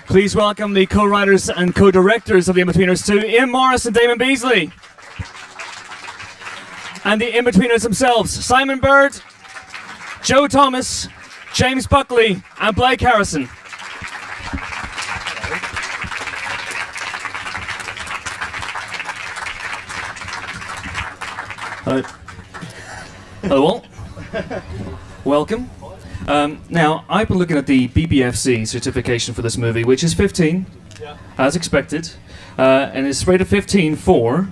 Please welcome the co-writers and co-directors of The Inbetweeners 2, Iain Morris and Damon Beesley. And the Inbetweeners themselves, Simon Bird, Joe Thomas, James Buckley, and Blake Harrison. Hello. Hello all. Welcome. Now, I've been looking at the BBFC certification for this movie, which is 15, as expected, and it's rated 15 for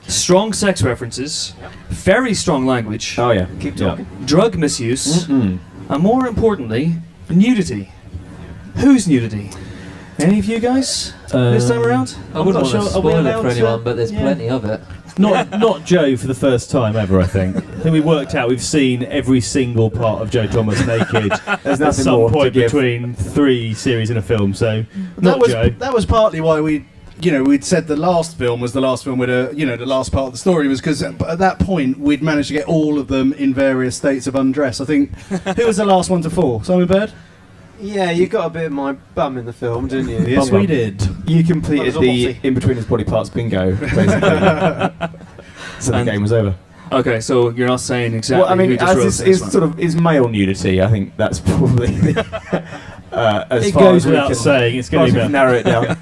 strong sex references, very strong language, keep talking, drug misuse, and more importantly, nudity. Whose nudity? Any of you guys this time around? I wouldn't want to spoil it for anyone, but there's plenty of it. Not Joe for the first time ever, I think. I think we worked out we've seen every single part of Joe Thomas naked at some point between 3 series in a film, so Joe. That was partly why we'd said the last film was the last film with the last part of the story was because at that point we'd managed to get all of them in various states of undress. I think, who was the last one to fall? Simon Bird? Yeah, you got a bit of my bum in the film, didn't you? Yes, we did. You completed the in-betweeners body parts bingo, basically. So the game was over. Okay, so you're not saying exactly. Well, I mean, who just wrote as this one. sort of is male nudity. I think that's probably as it far goes as without saying. It's going to narrow it down.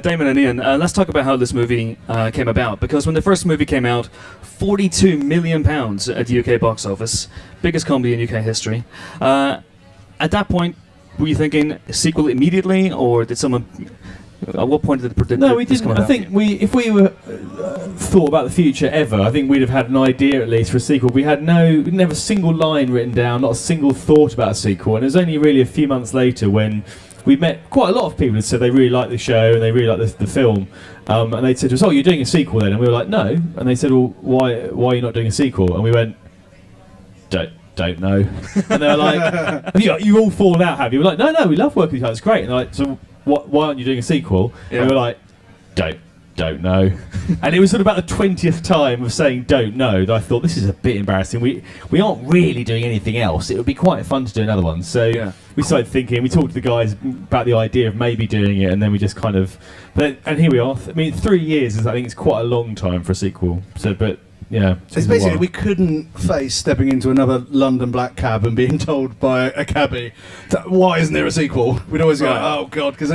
Damon and Iain, let's talk about how this movie came about. Because when the first movie came out, £42 million at the UK box office, biggest comedy in UK history. At that point, were you thinking a sequel immediately, or did someone? At what point did it predict? No, we didn't. I think if we were thought about the future ever, I think we'd have had an idea at least for a sequel. We didn't have a single line written down, not a single thought about a sequel. And it was only really a few months later when we met quite a lot of people who said they really liked the show and they really liked the film. And they said to us, "Oh, you're doing a sequel then?" And we were like, "No." And they said, "Well, why are you not doing a sequel?" And we went, Don't know. And they were like, you all fallen out, have you? We're like, no, we love working with each other, it's great. And they're like, so why aren't you doing a sequel? Yeah. And we were like, don't know. And it was sort of about the 20th time of saying don't know that I thought, this is a bit embarrassing. We aren't really doing anything else. It would be quite fun to do another one. So we started thinking, we talked to the guys about the idea of maybe doing it, and then we just kind of, and here we are. I mean, 3 years is, I think it's quite a long time for a sequel. So, but yeah, it's basically we couldn't face stepping into another London black cab and being told by a cabbie, why isn't there a sequel? We'd always go, oh god, because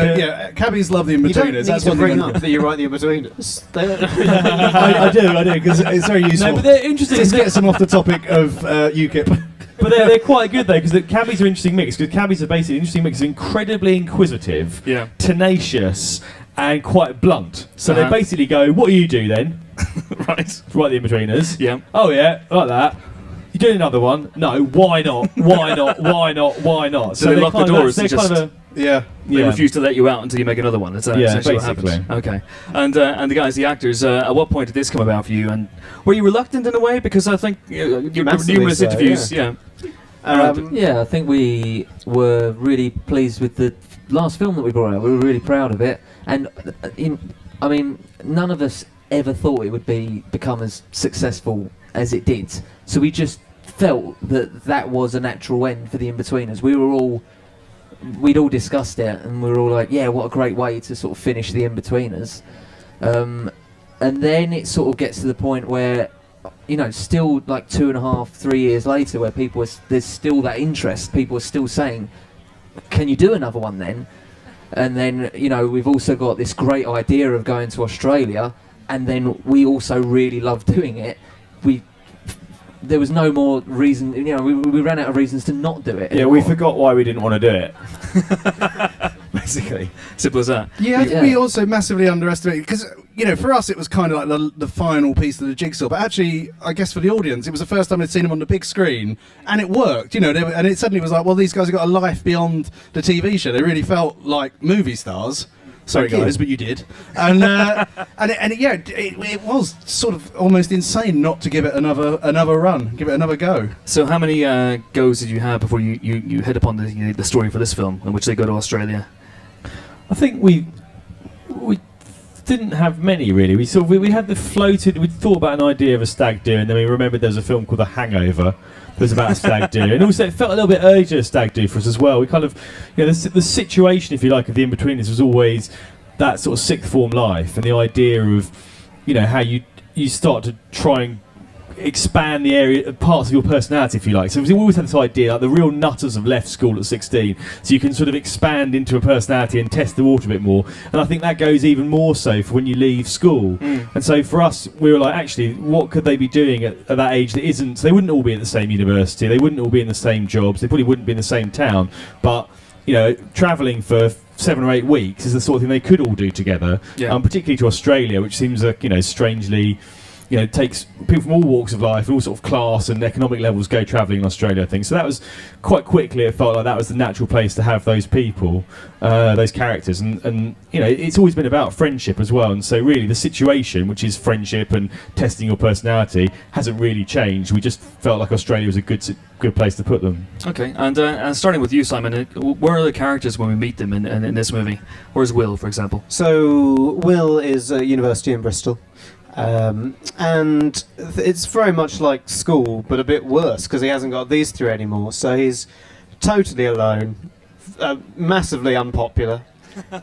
cabbies love the Inbetweeners. That's one thing. That you write the Inbetweeners. I do, because it's very useful. No, but they're interesting. Just gets them off the topic of UKIP. But they're quite good though, because the cabbies are an interesting mix. Because cabbies are basically an interesting mix, incredibly inquisitive, tenacious, and quite blunt. So they basically go, "What do you do then?" Right. Write the Inbetweeners. Yeah. Oh yeah, like that. You doing another one? No. Why not? Why not? Why not? Why not? So they lock the doors. They refuse to let you out until you make another one. That's essentially what happens. Okay. And the guys, the actors, at what point did this come about for you? And were you reluctant in a way? Because I think numerous interviews. Yeah. I think we were really pleased with the last film that we brought out. We were really proud of it, and none of us ever thought it would become as successful as it did. So we just felt that was a natural end for the Inbetweeners. We'd all discussed it, and we were all like, yeah, what a great way to sort of finish the Inbetweeners. And then it sort of gets to the point where, still like 2.5, 3 years later, where there's still that interest. People are still saying, can you do another one then? And then, we've also got this great idea of going to Australia, and then we also really love doing it. There was no more reason, we ran out of reasons to not do it. Yeah, we forgot why we didn't want to do it. Basically. Simple as that. Yeah, I think we also massively underestimated, because, for us it was kind of like the final piece of the jigsaw, but actually, I guess for the audience, it was the first time they'd seen them on the big screen, and it worked, and it suddenly was like, well, these guys have got a life beyond the TV show. They really felt like movie stars. Sorry guys, but you did, and it was sort of almost insane not to give it another run, give it another go. So how many goes did you have before you hit upon the story for this film, in which they go to Australia? I think we didn't have many really. We had we thought about an idea of a stag do, and then we remembered there was a film called The Hangover was about a stag do, and also it felt a little bit early to a stag do for us as well. We kind of, the situation, if you like, of the Inbetweeners was always that sort of sixth form life, and the idea of, how you start to try and expand the area, parts of your personality, if you like. So we always had this idea, like the real nutters have left school at 16, so you can sort of expand into a personality and test the water a bit more. And I think that goes even more so for when you leave school. And so for us, we were like, actually, what could they be doing at that age that isn't? So they wouldn't all be at the same university, they wouldn't all be in the same jobs, they probably wouldn't be in the same town, but travelling for 7 or 8 weeks is the sort of thing they could all do together. Particularly to Australia, which seems strangely, takes people from all walks of life and all sort of class and economic levels go travelling in Australia, I think. So that was quite quickly, it felt like that was the natural place to have those people, those characters. And it's always been about friendship as well. And so really the situation, which is friendship and testing your personality, hasn't really changed. We just felt like Australia was a good place to put them. Okay, and starting with you, Simon, where are the characters when we meet them in this movie? Where's Will, for example? So Will is at university in Bristol. And it's very much like school, but a bit worse because he hasn't got these three anymore. So he's totally alone, massively unpopular,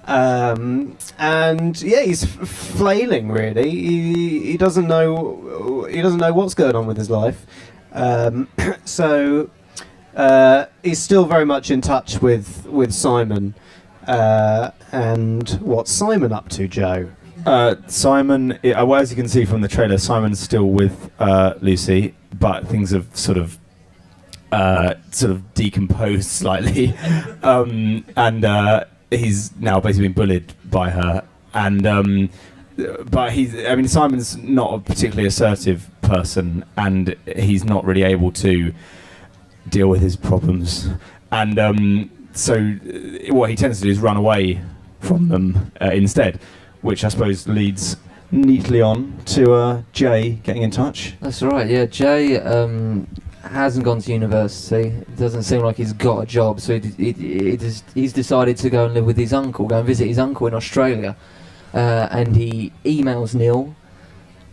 and he's flailing. Really, he doesn't know what's going on with his life. So he's still very much in touch with Simon. And what's Simon up to, Joe? Simon, as you can see from the trailer, Simon's still with Lucy, but things have sort of decomposed slightly, and he's now basically been bullied by her. And but Simon's not a particularly assertive person, and he's not really able to deal with his problems. And so what he tends to do is run away from them instead, which I suppose leads neatly on to Jay getting in touch. That's right, yeah. Jay hasn't gone to university. It doesn't seem like he's got a job, so he's decided to go and live with his uncle, go and visit his uncle in Australia. And he emails Neil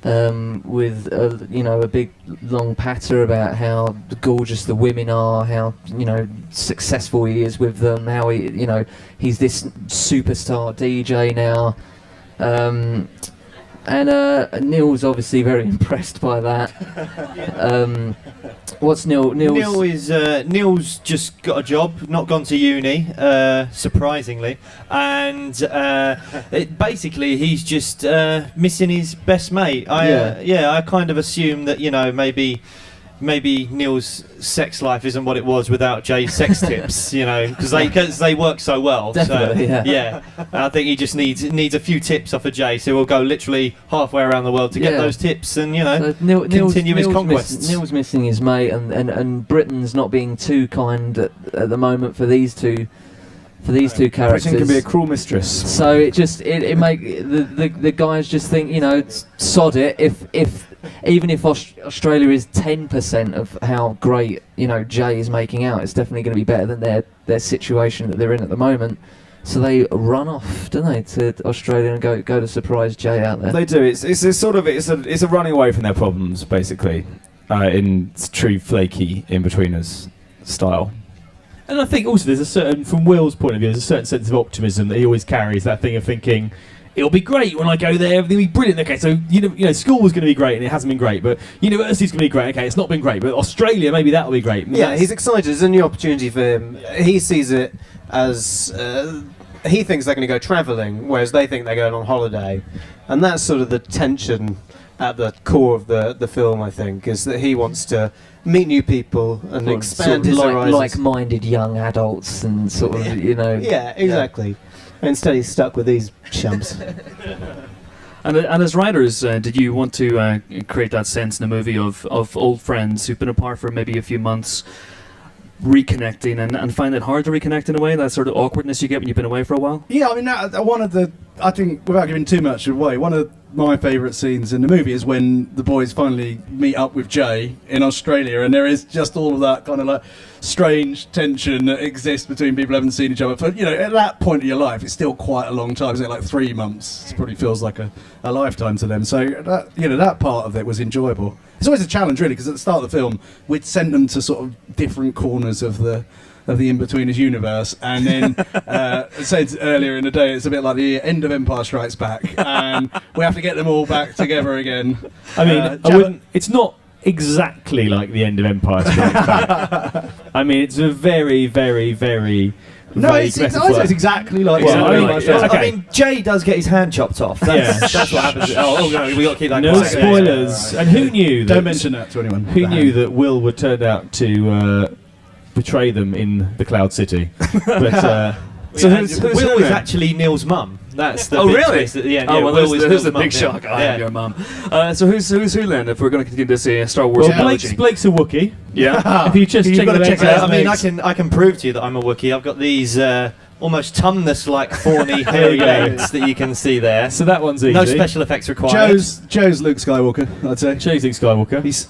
with a big long patter about how gorgeous the women are, how successful he is with them, how he's this superstar DJ now. And Neil's obviously very impressed by that. What's Neil? Neil's just got a job, not gone to uni, surprisingly, and basically he's just missing his best mate. I kind of assume that maybe Neil's sex life isn't what it was without Jay's sex tips, because they work so well. Definitely, so, yeah. I think he just needs a few tips off of Jay, so we'll go literally halfway around the world to get those tips and so continue his conquests. Neil's missing his mate, and Britain's not being too kind at the moment for these two. For these two characters, Britain can be a cruel mistress. So it make the guys just think, sod it. Even if Australia is 10% of how great Jay is making out, it's definitely going to be better than their situation that they're in at the moment. So they run off, don't they, to Australia and go to surprise Jay out there. They do. It's a running away from their problems, basically, in true flaky Inbetweeners style. And I think also there's a certain, from Will's point of view, there's a certain sense of optimism that he always carries, that thing of thinking, it'll be great when I go there, everything will be brilliant. Okay, so school was going to be great and it hasn't been great, but university's going to be great. Okay, it's not been great, but Australia, maybe that'll be great. Yeah, he's excited. It's a new opportunity for him. He sees it as he thinks they're going to go travelling, whereas they think they're going on holiday, and that's sort of the tension at the core of the film. I think is that he wants to meet new people and expand his horizons. Like-minded young adults and sort of Yeah, exactly. Yeah. Instead, he's stuck with these chumps. And as writers, did you want to create that sense in the movie of old friends who've been apart for maybe a few months, reconnecting and find it hard to reconnect in a way, that sort of awkwardness you get when you've been away for a while? Yeah, I mean, one of the I think, without giving too much away, one of my favourite scenes in the movie is when the boys finally meet up with Jay in Australia, and there is just all of that kind of like strange tension that exists between people who haven't seen each other for, at that point of your life. It's still quite a long time. Isn't it like 3 months? It probably feels like a lifetime to them. So that, that part of it was enjoyable. It's always a challenge, really, because at the start of the film we'd sent them to sort of different corners of the Inbetweeners universe, and then said earlier in the day, it's a bit like the end of Empire Strikes Back, and we have to get them all back together again. I mean, it's not exactly like the end of Empire Strikes Back. I mean, it's a very, very, very it's exactly like I mean, Jay does get his hand chopped off. That's what happens. Oh no, we got to keep that. No spoilers. And who knew? Don't mention that to anyone. Who knew that Will would turn out to betray them in the Cloud City? But so Will is actually Neil's mum. That's the big really? twist. Yeah, well, there's the big yeah. shock. I am your mum. So who's who then? If we're going to continue to see a Star Wars analogy, Blake's a Wookiee. Yeah. If you just check it out. I mean, I can prove to you that I'm a Wookiee. I've got these almost Tumnus-like thawny hairy legs that you can see there. So that one's easy. No special effects required. Joe's Luke Skywalker, I'd say. Joe's Luke Skywalker. He's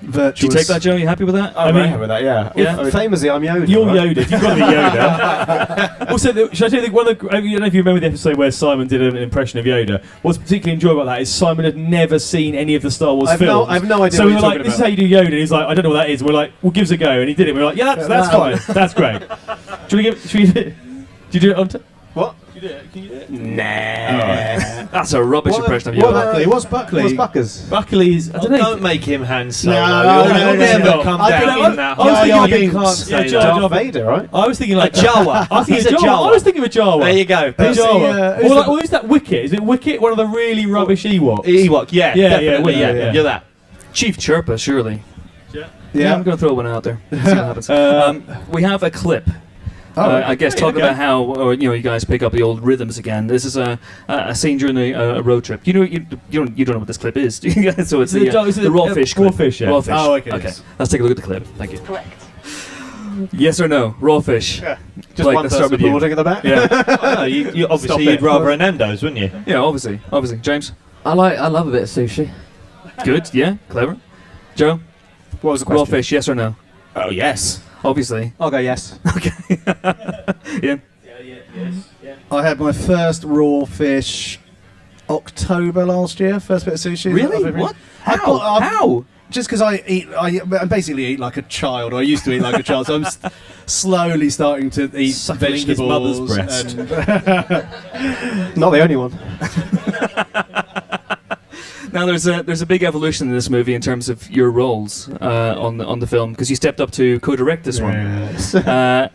virtuous. Do you take that, Joe? Are you happy with that? I'm happy with that, yeah. Famously, I'm Yoda. You're right? Yoda. You've got to be Yoda. Also, should I tell you one of the... I don't know if you remember the episode where Simon did an impression of Yoda. What's particularly enjoyable about that is Simon had never seen any of the Star Wars films. I have no idea so what we you're were like, talking this is about. how you do Yoda. And he's like, I don't know what that is. And we're like, well, give us a go. And he did it. We were like, yeah, that's fine. That's great. Should we do it? Do you do it on What? Can you do it? Nah. That's a rubbish impression of you. What's Buckley? What's Buckers? Buckley's... I don't know. Don't make him Han Solo. No, You'll never no. come I down in that. was thinking hole. of You Binks. can't say Jar that. Jar Darth Vader, right? I was thinking like... A Jawa. I was thinking He's a Jawa. I was thinking of a Jawa. There you go. A Jawa. who's Who's that Wicket? Is it Wicket? One of the really rubbish Ewoks? Ewok. Yeah, Yeah, definitely. yeah, Yeah, yeah. you're that. Chief Chirpa, surely. Yeah. I'm going to throw one out there. See what happens. We have a clip. I guess talk about how you guys pick up the old rhythms again. This is a scene during a road trip. You don't know what this clip is, do you guys? So it's the raw fish clip. Raw fish, yeah. Raw fish. Oh, okay. Okay. Let's take a look at the clip. Thank you. Correct. Yes or no? Raw fish. Just Blake, one let's start person with you. applauding at the back. Yeah. Oh, you obviously you'd rather a Nando's, wouldn't you? Yeah. Obviously. James. I love a bit of sushi. Good. Yeah. Clever. Joe. What was the Raw question? fish. Yes or no? Oh, yes. Obviously. I'll go yes. Ian. I had my first raw fish October last year. First bit of sushi. Really? What? How? Just because I basically eat like a child. Or I used to eat like a child, so I'm slowly starting to eat Suckling his vegetables. mother's breast. Not the only one. Now there's a big evolution in this movie in terms of your roles on the film, because you stepped up to co-direct this one, and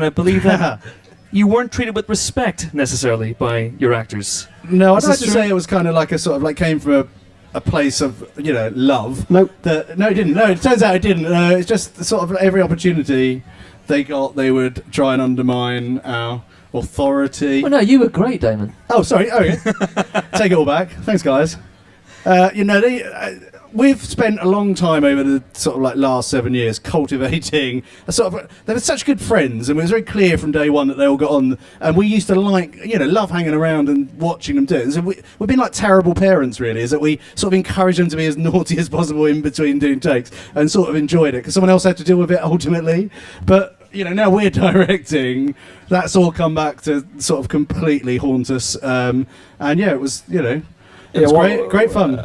I believe that you weren't treated with respect necessarily by your actors. No, I'd Is like this to true? say it was kind of like a sort of like came from a place of love. Nope. No, it didn't. No, it turns out it didn't. It's just sort of every opportunity they got, they would try and undermine our authority. Well, no, you were great, Damon. Oh, sorry. Okay. Take it all back. Thanks, guys. We've spent a long time over the sort of like last 7 years cultivating a sort of. They were such good friends, and it was very clear from day one that they all got on. And we used to love hanging around and watching them do it. So we've been like terrible parents, really. Is that we sort of encourage them to be as naughty as possible in between doing takes, and sort of enjoyed it because someone else had to deal with it ultimately. But now we're directing. That's all come back to sort of completely haunt us. And it was It was great fun.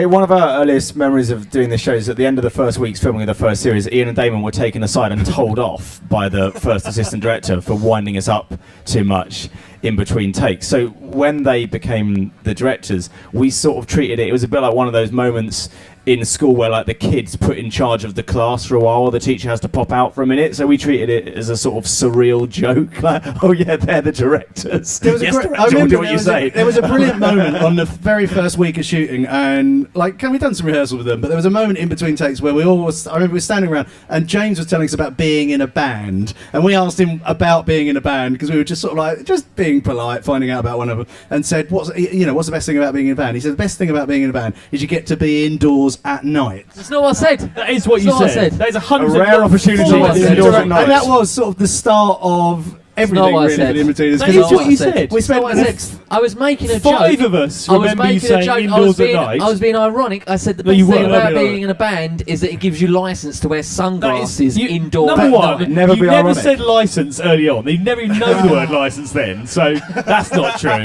One of our earliest memories of doing this show is at the end of the first week's filming of the first series, Iain and Damon were taken aside and told off by the first assistant director for winding us up too much in between takes. So when they became the directors, we sort of treated it was a bit like one of those moments in school where like the kids put in charge of the class for a while, the teacher has to pop out for a minute, so we treated it as a sort of surreal joke, like, oh yeah, they're the directors. There was Director, I remember do what you say. there was a brilliant moment on the very first week of shooting, and we've done some rehearsal with them, but there was a moment in between takes where I remember we were standing around, and James was telling us about being in a band, and we asked him about being in a band because we were just sort of like just being polite, finding out about one of them, and said, what's the best thing about being in a band? He said the best thing about being in a band is you get to be indoors at night. That's not what I said. That is what you That's not what I said. said. That is A 100% rare opportunity That's to what I indoors said. at night. And that was sort of the start of everything what I really said. for the Inbetweeners. That 'cause is Not what you I said. We spent Not what I said. I was making a Five joke. of us I was remember you making a saying joke. indoors at night. I was being ironic. I said the No, best you thing weren't. about No, no, no. being in a band is that it gives you license to wear sunglasses indoors. Number at one, night. Never you be never ironic. said license early on. You never even know the word license then, so that's not true.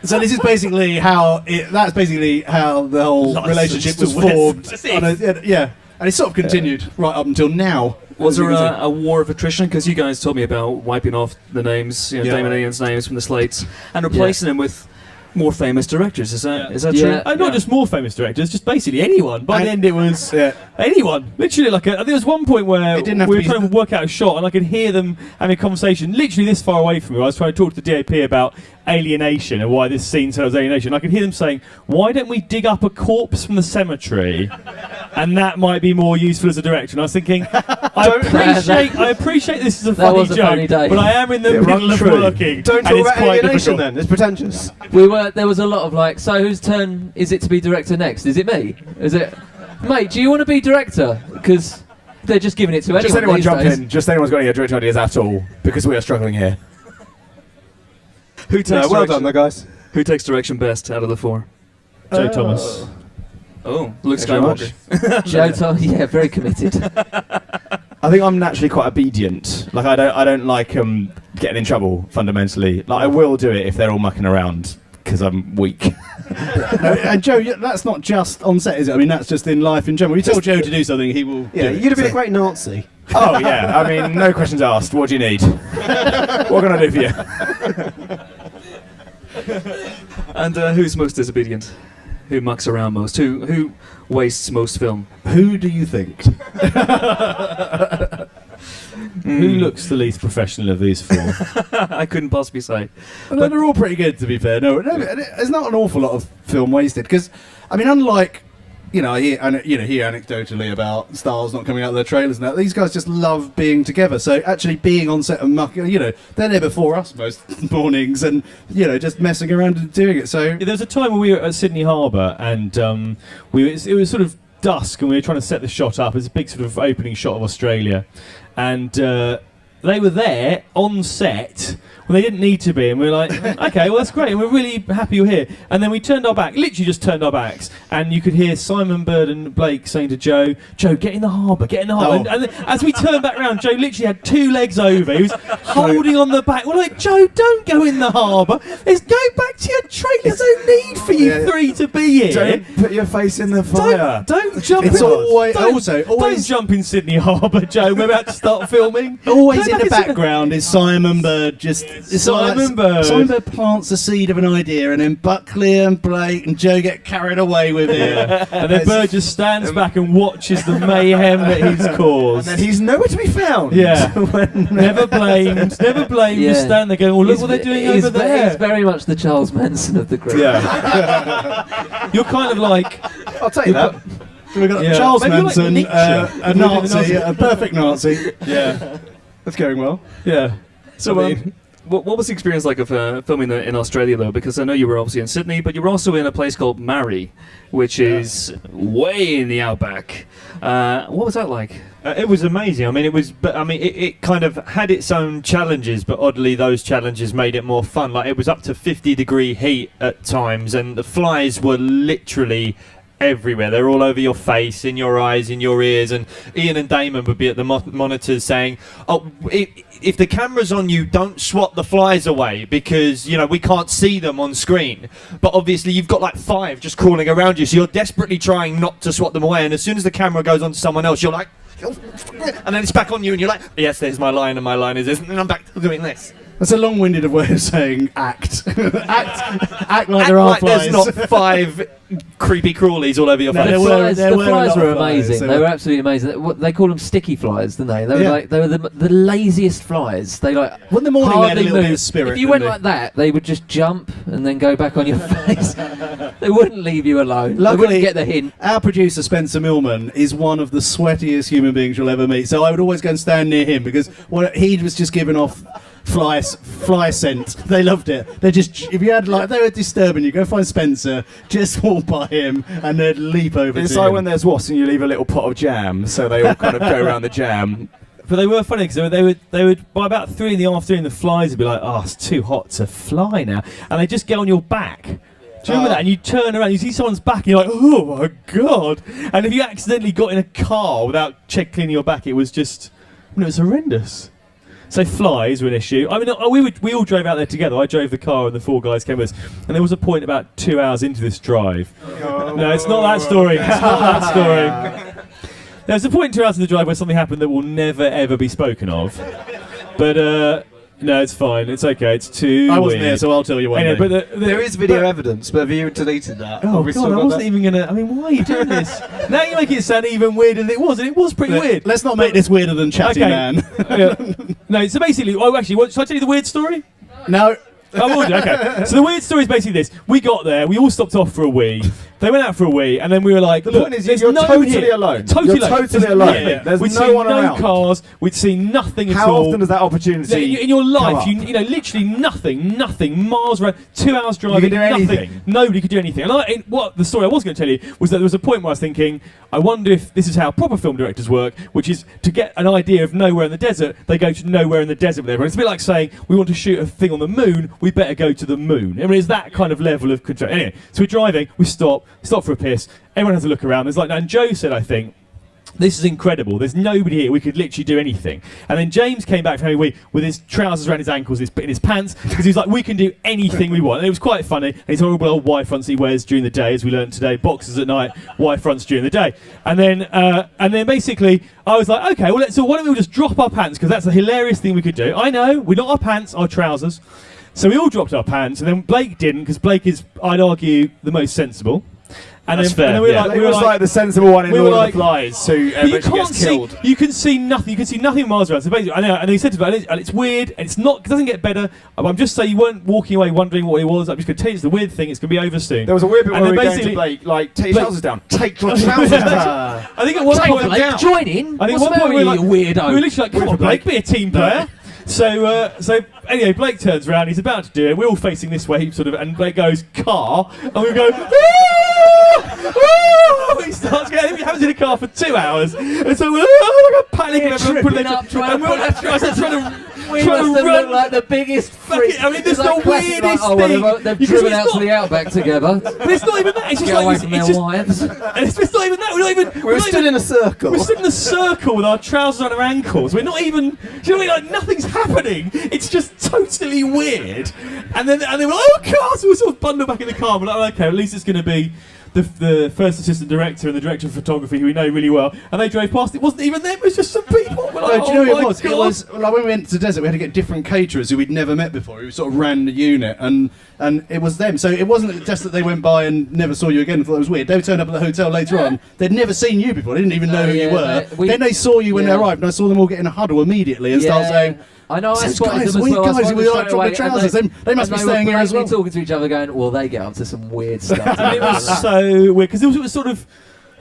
So this is basically how that's basically how the whole License relationship was to wear formed. specific. Yeah, and it's sort of continued right up until now. Was there a war of attrition? Because you guys told me about wiping off the names, Yeah. Damon and Iain's names from the slates, and replacing them with more famous directors. Is that Yeah. true? Not just more famous directors, just basically anyone. By the end, it was anyone. Literally, there was one point where It didn't have we to were be- trying to work out a shot, and I could hear them having a conversation literally this far away from me. I was trying to talk to the DAP about alienation and why this scene tells alienation. I could hear them saying, "Why don't we dig up a corpse from the cemetery?" And that might be more useful as a director. And I was thinking, I appreciate this is a That funny was a joke, funny day. but I am in the Yeah, middle of true. working. Don't and talk it's about quite alienation difficult. then. It's pretentious. There was a lot of like, so whose turn is it to be director next? Is it me? Is it, mate? Do you want to be director? Because they're just giving it to anyone. Just anyone these jump days. in. Just anyone's got any directing ideas at all, because we are struggling here. Who takes well direction? done, though, guys. Who takes direction best out of the four? Joe Thomas. Oh, Luke Thanks very much. Skywalker. Joe Thomas, yeah, very committed. I think I'm naturally quite obedient. Like I don't like getting in trouble fundamentally. Like I will do it if they're all mucking around because I'm weak. And Joe, that's not just on set, is it? I mean, that's just in life in general. You tell Joe to do something, he will. Yeah, do it. you'd have been a great Nazi. Oh yeah, I mean no questions asked. What do you need? What can I do for you? And who's most disobedient? Who mucks around most? Who wastes most film? Who do you think? Who looks the least professional of these four? I couldn't possibly say. Well, they're all pretty good, to be fair. No, there's not an awful lot of film wasted because, I mean, unlike I hear anecdotally about stars not coming out of their trailers and that. These guys just love being together. So actually being on set and mucking, they're there before us most mornings and just messing around and doing it. So Yeah, there was a time when we were at Sydney Harbour and it was sort of dusk and we were trying to set the shot up. It was a big sort of opening shot of Australia, and they were there on set when they didn't need to be, and we were like, okay, well that's great, and we're really happy you're here. And then we turned our back, literally just turned our backs, and you could hear Simon Bird and Blake saying to Joe, get in the harbour, get in the harbour. Oh. And then, as we turned back round, Joe literally had two legs over. He was holding on the back. We're like, Joe, don't go in the harbour. Go back to your train. There's no need for you three to be here. Don't put your face in the fire. Don't jump. It's in, always- don't always- jump in Sydney Harbour, Joe. We're about to start filming. always Go in back the and sit- background is Simon Bird. Simon Bird plants the seed of an idea, and then Buckley and Blake and Joe get carried away with it. And then Bird just stands back and watches the mayhem that he's caused. And he's nowhere to be found. Yeah. Never blamed. Yeah. Just stand there going, well, look what they're doing over there. He's very much the Charles Manson of the group. Yeah. You're kind of like, I'll take that. So we've got Yeah. Charles Maybe like Manson, Nietzsche. a Nazi, a perfect Nazi. yeah, That's going well. yeah. So, I mean- what was the experience like of filming in Australia, though? Because I know you were obviously in Sydney, but you were also in a place called Marrie, which is way in the outback. What was that like? It was amazing. I mean, it kind of had its own challenges, but oddly, those challenges made it more fun. Like, it was up to 50-degree heat at times, and the flies were literally everywhere. They're all over your face, in your eyes, in your ears, and Iain and Damon would be at the monitors saying, "Oh, if the camera's on you, don't swat the flies away because we can't see them on screen. But obviously, you've got like 5 just crawling around you, so you're desperately trying not to swat them away. And as soon as the camera goes on to someone else, you're like, and then it's back on you, and you're like, yes, there's my line, and my line is this, and then I'm back to doing this." That's a long-winded way of saying act. act like there are Like flies. there's not 5 creepy crawlies all over your No, face. there were- The flies a lot were of flies, amazing. so- They were absolutely amazing. They call them sticky flies, didn't they? They were Yeah. they were the laziest flies. They Well, in the morning they had a hardly little bit of moved. spirit, If you went didn't like that, they would just jump and then go back on your face. They wouldn't leave you alone. They Luckily- wouldn't get the hint. Our producer Spencer Millman is one of the sweatiest human beings you'll ever meet. So I would always go and stand near him because he was just giving off fly scent. They loved it. They just, if you had they were disturbing you, go find Spencer, just walk by him, and they'd leap over It's to like him. when there's wasps and you leave a little pot of jam, so they all kind of go around the jam. But they were funny because they would by about 3 in the afternoon the flies would be like, oh, it's too hot to fly now, and they just get on your back. Do you remember that? And you turn around, you see someone's back, and you're like, oh my god! And if you accidentally got in a car without cleaning your back, it was just, it was horrendous. So flies were an issue. I mean, we all drove out there together. I drove the car and the 4 guys came with us. And there was a point about 2 hours into this drive. No, it's not that story. It's not that story. There's a point 2 hours in the drive where something happened that will never ever be spoken of. But no, it's fine. It's okay. It's too I wasn't weird. there, so I'll tell you one Anyway, day. but There is video evidence, but have you deleted that? Oh god, I wasn't even gonna. I mean, why are you doing this? Now you make it sound even weirder than it was, and it was pretty weird. Let's not make this weirder than Chatty Man. No, so basically, should I tell you the weird story? No. I will do, okay. So the weird story is basically this. We got there, we all stopped off for a wee. They went out for a wee, and then we were like, The look, point is, there's you're no totally here. alone. Totally You're alone. totally alone. Yeah. There's We'd no seen one no around. cars, we'd seen nothing at How all. often does that opportunity In your life, come you know, literally nothing, miles around, 2 hours driving, could do nothing. anything. Nobody could do anything. And what the story I was going to tell you was that there was a point where I was thinking, I wonder if this is how proper film directors work, which is to get an idea of nowhere in the desert, they go to nowhere in the desert with everyone. It's a bit like saying, we want to shoot a thing on the moon, we better go to the moon. I mean, it's that kind of level of control. Anyway, so we're driving, we stop for a piss, everyone has a look around. There's like, and Joe said, I think, this is incredible. There's nobody here. We could literally do anything. And then James came back from with his trousers around his ankles, in his pants, because he was like, we can do anything we want. And it was quite funny. And his horrible old Y fronts he wears during the day, as we learned today, boxers at night, Y fronts during the day. And then basically, I was like, okay, well, so why don't we all just drop our pants, because that's a hilarious thing we could do. I know, we're not our pants, our trousers. So we all dropped our pants, and then Blake didn't, because Blake is, I'd argue, the most sensible. And That's then, fair, and then we were yeah. like, It was like the sensible one in we were Lord like- of the Flies, who but you eventually can't gets see. killed. You can see nothing. You can see nothing miles around. So basically, I know. And he said to me, and it's weird, and it's not. It doesn't get better. I'm just saying you weren't walking away wondering what it was. I'm just going to tell you it's the weird thing. It's going to be over soon. There was a weird bit And where we then were going to basically- Blake, like, take your Blake- trousers down. Take your trousers down. I think at one point, Blake, join in. I think What's at one the point we matter were with like, you, weirdo? we were literally like, come on, Blake, be a team player. So anyway, Blake turns around. He's about to do it. We're all facing this way, sort of, and Blake goes car, and we go. He starts getting. He happens in a car for 2 hours, and so we're like a panic and everyone putting tripping up, trying and to we're pull trying to We trying must to have run. looked like the biggest Fuck it, freaks. I mean, this It's is like the classic, weirdest like, thing. They've Because driven it's out to not- the outback together. But it's not even that. It's just Get away like from it's their just. wives. And it's not even that. We're not even. We were stood in a circle. We're stood in a circle with our trousers on our ankles. We're not even. Do you know what I mean? Like nothing's happening. It's just totally weird. And then we're like, oh, car! So we sort of bundle back in the car. We're like, okay, at least it's going to be the first assistant director and the director of photography who we know really well. And they drove past. It wasn't even them. It was just some people. We're like, No, do you know oh who my it was? God. It was like when we went to the desert, we had to get different caterers who we'd never met before, who sort of ran the unit, and it was them. So it wasn't just that they went by and never saw you again and thought it was weird. They turned up at the hotel later on. They'd never seen you before. They didn't even know who you were. Then they saw you when they yeah. arrived, and I saw them all get in a huddle immediately and start saying, I know, I "Those spotted guys, them as weird well. I guys spotted who them like straight drop away, the trousers. and They must be were staying here as blatantly well." talking to each other, going, "Well, they get up to some weird stuff." And it was so weird because it was sort of.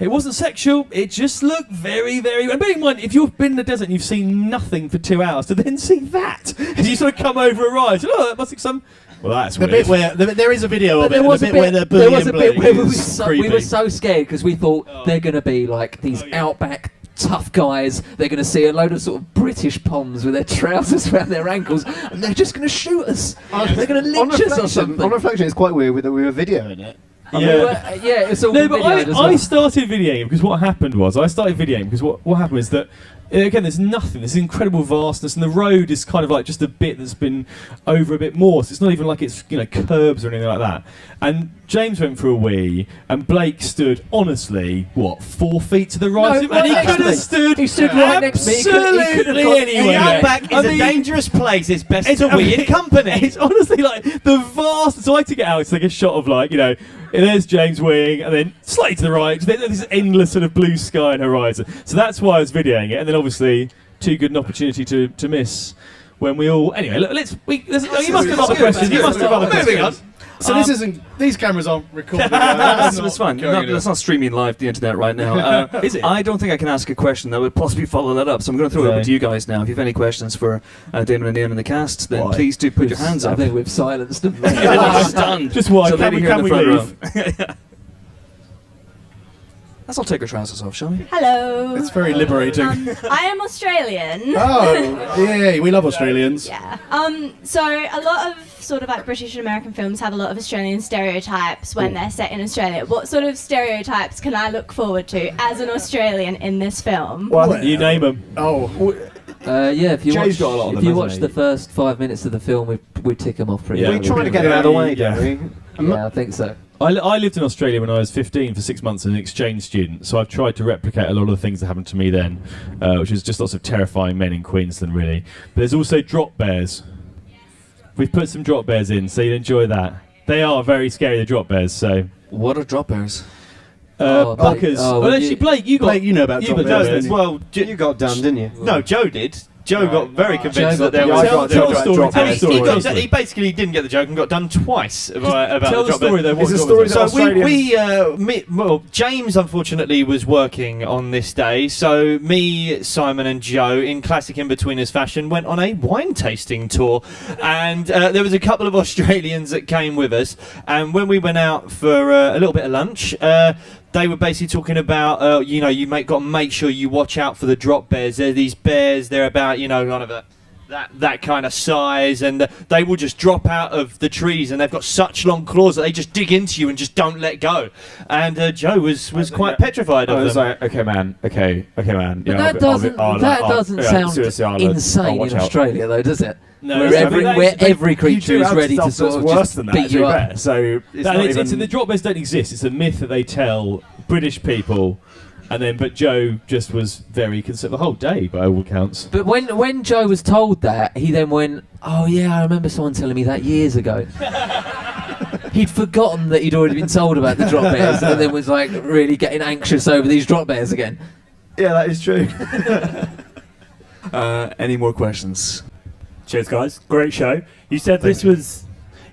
It wasn't sexual. It just looked very, very. And bear in mind, if you've been in the desert and you've seen nothing for 2 hours, to then see that, as you sort of come over a rise, oh, that must be some. Well, that's The weird. bit where there is a video But of there it. was The a bit where they're bit. There was bullying a bit where Blake we were so scared because we thought they're going to be like these outback tough guys. They're going to see a load of sort of British poms with their trousers around their ankles, and they're just going to shoot us. They're going to lynch us or something. On reflection, it's quite weird that we were videoing it. Yeah, it's all No, but videoed as I well. started videoing because what happened was I started videoing because what happened is that again there's nothing, there's incredible vastness, and the road is kind of like just a bit that's been over a bit more, so it's not even like it's curbs or anything like that. And James went for a wee, and Blake stood honestly 4 feet to the right of him, and he right could have next to me. stood He stood right next to me. He could have absolutely got anywhere. The outback I is mean, a dangerous place. It's best it's- to wee in company. It's honestly like the vast. So I took it out to take a shot of there's James weeing, and then slightly to the right, there's this endless sort of blue sky and horizon. So that's why I was videoing it, and then obviously too good an opportunity to miss when we all. Anyway, look, you must have other questions. You must have other Moving questions. So this isn't. These cameras aren't recording. That's fine. That's not streaming live the internet right now. Is it? I don't think I can ask a question that would possibly follow that up. So I'm going to throw it over to you guys now. If you have any questions for Damon and Iain in the cast, then please do put your hands I up. think we've silenced them. Stunned. Just why? So Can lady we, here in can the we front leave? row. Let's all take our trousers off, shall we? Hello. It's very liberating. I am Australian. Oh, yay, we love Australians. Yeah. So a lot of sort of like British and American films have a lot of Australian stereotypes when they're set in Australia. What sort of stereotypes can I look forward to as an Australian in this film? Well, you name them. Oh, Yeah, if you Jay's watch, got a lot of if them, you hasn't watch he? the first 5 minutes of the film, we tick them off pretty Yeah, well. We try to get them out of the way, Yeah. don't we? Yeah, I think so. I lived in Australia when I was 15 for 6 months as an exchange student, so I've tried to replicate a lot of the things that happened to me then, which is just lots of terrifying men in Queensland, really. But there's also drop bears. We've put some drop bears in, so you'll enjoy that. They are very scary, the drop bears, so... What are drop bears? Blake, Buckers. oh, well, would actually, you- Blake, you got... Blake, you know about drop bears, don't you? Well, You got done, didn't you? no, Joe did. Joe got very convinced Joe that there got- was. Yeah, I got- Tell the story. And Tell the he story. he basically didn't get the joke and got done twice about Tell the the drop story, bear. though. It's a what story was that it? So James unfortunately was working on this day, so me, Simon and Joe, in classic Inbetweeners fashion, went on a wine tasting tour, and there was a couple of Australians that came with us, and when we went out for a little bit of lunch, they were basically talking about, you got to make sure you watch out for the drop bears. They're these bears, they're about, kind of that kind of size, and they will just drop out of the trees, and they've got such long claws that they just dig into you and just don't let go. And Joe was quite petrified I of was them. like, okay, man. But that doesn't sound insane in Australia, though, does it? No, Where every creature is ready to sort of worse just than that, beat to be you up. fair. So it's No, not it's even... the drop bears don't exist. It's a myth that they tell British people, but Joe just was very concerned the whole day, by all accounts. But when Joe was told that, he then went, "Oh yeah, I remember someone telling me that years ago." He'd forgotten that he'd already been told about the drop bears, and then was like really getting anxious over these drop bears again. Yeah, that is true. Any more questions? Cheers, guys. Great show. You said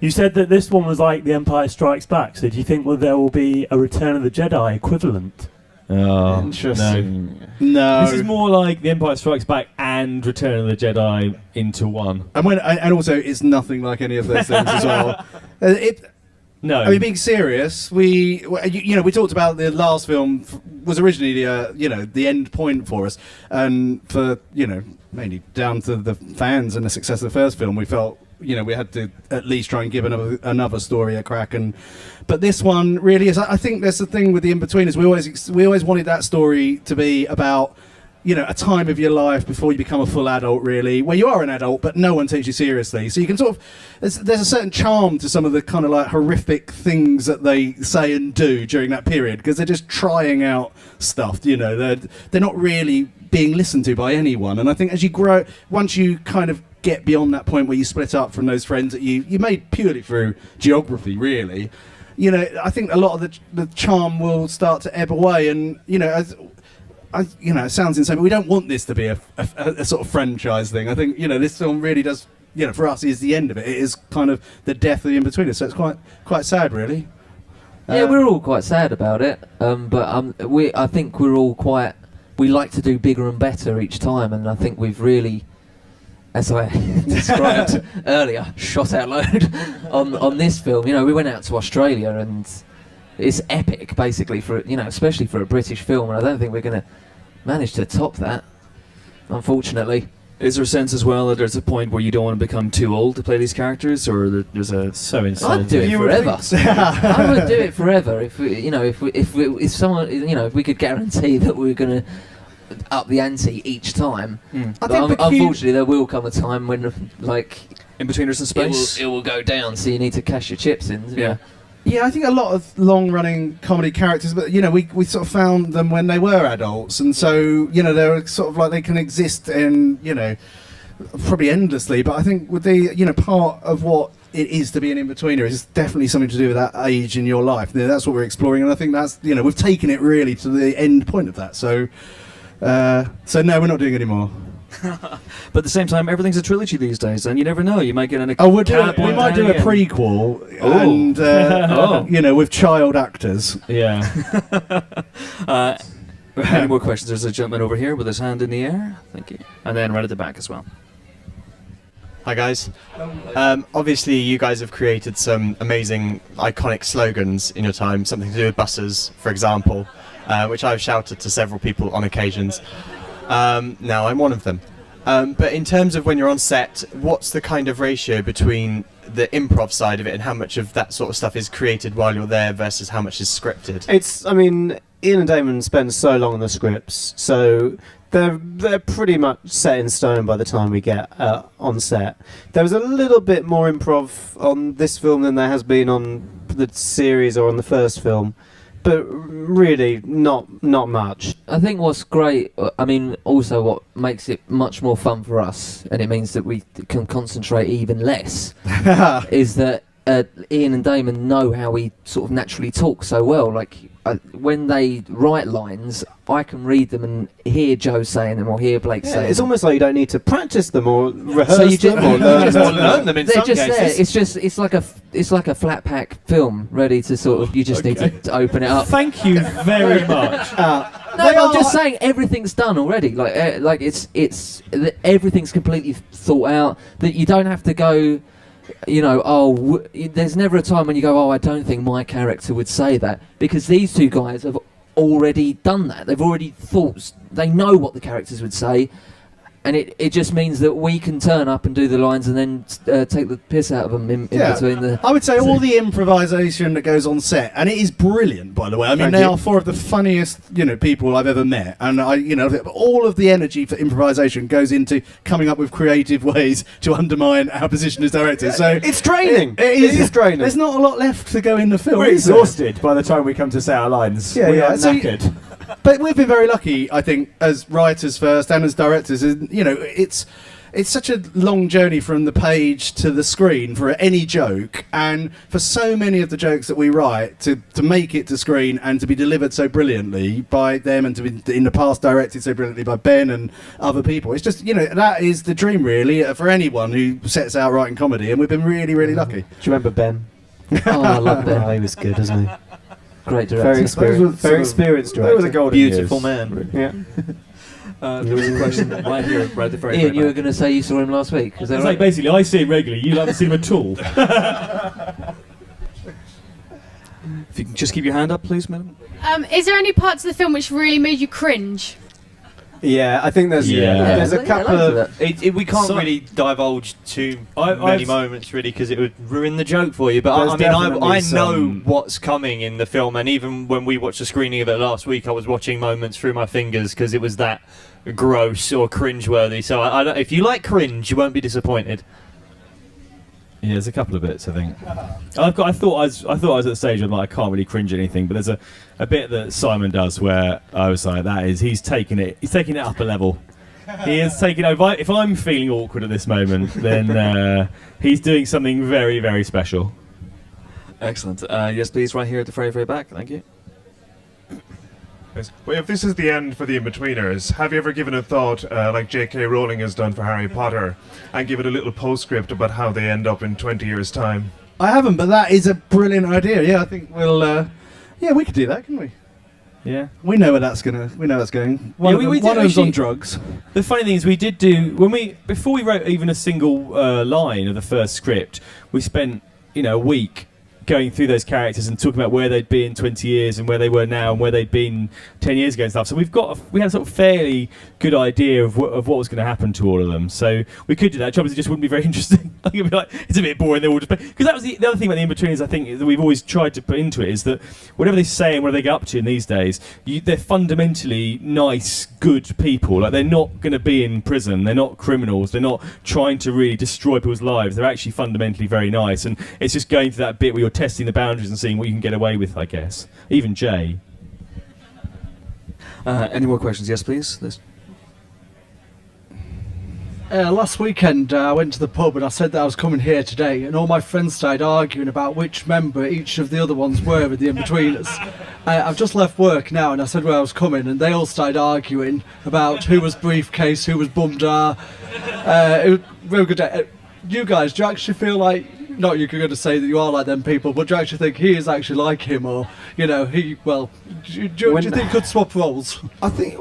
You said that this one was like The Empire Strikes Back. So do you think there will be a Return of the Jedi equivalent? Oh, Interesting. No. This is more like The Empire Strikes Back and Return of the Jedi into one. And also, it's nothing like any of those things as well. No. I mean, being serious, we talked about the last film was originally the end point for us, and for mainly down to the fans and the success of the first film, we felt we had to at least try and give another story a crack. But this one really is. I think there's the thing with the Inbetweeners. We always wanted that story to be about a time of your life before you become a full adult, really, where you are an adult, but no one takes you seriously. So you can sort of, there's a certain charm to some of the kind of like horrific things that they say and do during that period, because they're just trying out stuff, they're not really being listened to by anyone. And I think as you grow, once you kind of get beyond that point where you split up from those friends that you made purely through geography, really, I think a lot of the charm will start to ebb away. And, it sounds insane, but we don't want this to be a sort of franchise thing. I think, this film really does, for us, is the end of it. It is kind of the death of the Inbetweeners, so it's quite sad, really. Yeah, we're all quite sad about it, but I think we're all we like to do bigger and better each time, and I think we've really, as I described earlier, shot out loud on this film. We went out to Australia, and it's epic, basically, for especially for a British film, and I don't think we're going to manage to top that, unfortunately. Is there a sense as well that there's a point where you don't want to become too old to play these characters, or that there's a So insane. I'd do it forever. I would do it forever if we could guarantee that we were going to up the ante each time. I But think unfortunately, there will come a time when Inbetweeners in space? it will go down. So you need to cash your chips in. Yeah. Yeah, I think a lot of long-running comedy characters, but we sort of found them when they were adults, and so they're sort of like they can exist in probably endlessly. But I think with the part of what it is to be an in-betweener is definitely something to do with that age in your life. That's what we're exploring, and I think that's we've taken it really to the end point of that. So no, we're not doing any more. But at the same time, everything's a trilogy these days, and you never know. You might get an. Oh, we might do a prequel, and with child actors. Yeah. Any more questions? There's a gentleman over here with his hand in the air. Thank you. And then right at the back as well. Hi guys. Obviously you guys have created some amazing iconic slogans in your time, something to do with buses, for example. which I've shouted to several people on occasions. Now I'm one of them. But in terms of when you're on set, what's the kind of ratio between the improv side of it and how much of that sort of stuff is created while you're there versus how much is scripted? Iain and Damon spend so long on the scripts, so they're pretty much set in stone by the time we get on set. There was a little bit more improv on this film than there has been on the series or on the first film, but really not much. I think what's great, also what makes it much more fun for us, and it means that we can concentrate even less, is that Iain and Damon know how we sort of naturally talk so well. Like, when they write lines, I can read them and hear Joe saying them or hear Blake saying It's them. almost like you don't need to practice them or rehearse So you just- them or learn them. learn them in They're some just there. cases. It's like a flat pack film ready to sort of. You just need to open it up. Thank you very much. No, I'm just saying everything's done already. Like everything's completely thought out. That you don't have to go. There's never a time when you go, I don't think my character would say that, because these two guys have already done that. They've already thought. They know what the characters would say. And it just means that we can turn up and do the lines and then take the piss out of them in between the... I would say all the improvisation that goes on set, and it is brilliant, by the way. I mean, they are four of the funniest, people I've ever met, and all of the energy for improvisation goes into coming up with creative ways to undermine our position as directors. So It's training. It is training. There's not a lot left to go in the film. We're is there? exhausted by the time we come to say our lines. Yeah, we yeah. are So knackered. But we've been very lucky, I think, as writers first and as directors. It's such a long journey from the page to the screen for any joke, and for so many of the jokes that we write to make it to screen and to be delivered so brilliantly by them, and to be in the past directed so brilliantly by Ben and other people. It's just that is the dream really for anyone who sets out writing comedy, and we've been really, really lucky. Do you remember Ben? Oh, I love Oh, that. he was good, wasn't he? Great director. Very experienced. Very experienced They were the director. golden Beautiful years. man. Yeah. There was a question right here, right at the very Ian, you back. were going to say you saw him last week. Is that It's right? like basically I see him regularly, you haven't seen him at all. If you can just keep your hand up, please, madam. Is there any parts of the film which really made you cringe? Yeah, I think there's Yeah. there's a Yeah, couple loads of of that. We can't So- really divulge too I've many moments, really, because it would ruin the joke for you. But There's I definitely know some- what's coming in the film, and even when we watched the screening of it last week, I was watching moments through my fingers because it was that gross or cringe-worthy. So I don't, if you like cringe, you won't be disappointed. Yeah, there's a couple of bits, I think. I thought I was at the stage where I can't really cringe at anything, but there's a bit that Simon does where I was like, he's taking it up a level. He is taking over. If I'm feeling awkward at this moment, then he's doing something very, very special. Excellent. Yes, please, right here at the very, very back. Thank you. Yes. Well, if this is the end for the Inbetweeners, have you ever given a thought, like J.K. Rowling has done for Harry Potter, and given a little postscript about how they end up in 20 years' time? I haven't, but that is a brilliant idea. Yeah, I think we'll. We could do that, couldn't we? Yeah. We know where that's going. One Yeah, of we them, did one of them's actually- on drugs. The funny thing is, we did do before we wrote even a single line of the first script. We spent a week going through those characters and talking about where they'd be in 20 years and where they were now and where they'd been 10 years ago and stuff. So we had a sort of fairly good idea of what was going to happen to all of them. So we could do that. Trouble is, it just wouldn't be very interesting. I think it'd be it's a bit boring. They all just because that was the other thing about the Inbetweeners. I think that we've always tried to put into it is that whatever they say and whatever they get up to in these days, they're fundamentally nice, good people. Like, they're not going to be in prison. They're not criminals. They're not trying to really destroy people's lives. They're actually fundamentally very nice. And it's just going through that bit where you're testing the boundaries and seeing what you can get away with, I guess. Even Jay. Any more questions? Yes, please. Last weekend I went to the pub and I said that I was coming here today, and all my friends started arguing about which member each of the other ones were of the Inbetweeners. I've just left work now and I said where I was coming, and they all started arguing about who was Briefcase, who was Bumdar. It was a real good day. You guys, do you actually feel like, not you're going to say that you are like them people, but do you actually think he is actually like him, or do you think you could swap roles? I think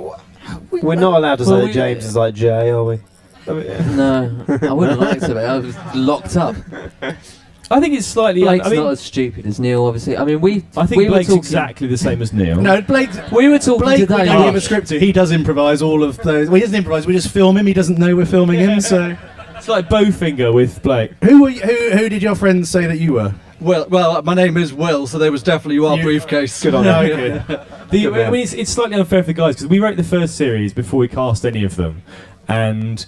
We're not allowed to say that James is like Jay, are we? No, I wouldn't like to be. I was locked up. I think it's slightly. Blake's I mean, not as stupid as Neil, obviously. I mean, I think Blake's exactly the same as Neil. No, Blake. We were talking Blake, today. we don't give a script to. He does improvise all of those. Well, he doesn't improvise. We just film him. He doesn't know we're filming him. So it's like Bowfinger with Blake. who were you, who did your friends say that you were? Well, my name is Will, so there was definitely you are briefcase. Good on No, you. good. I mean, it's slightly unfair for the guys because we wrote the first series before we cast any of them, and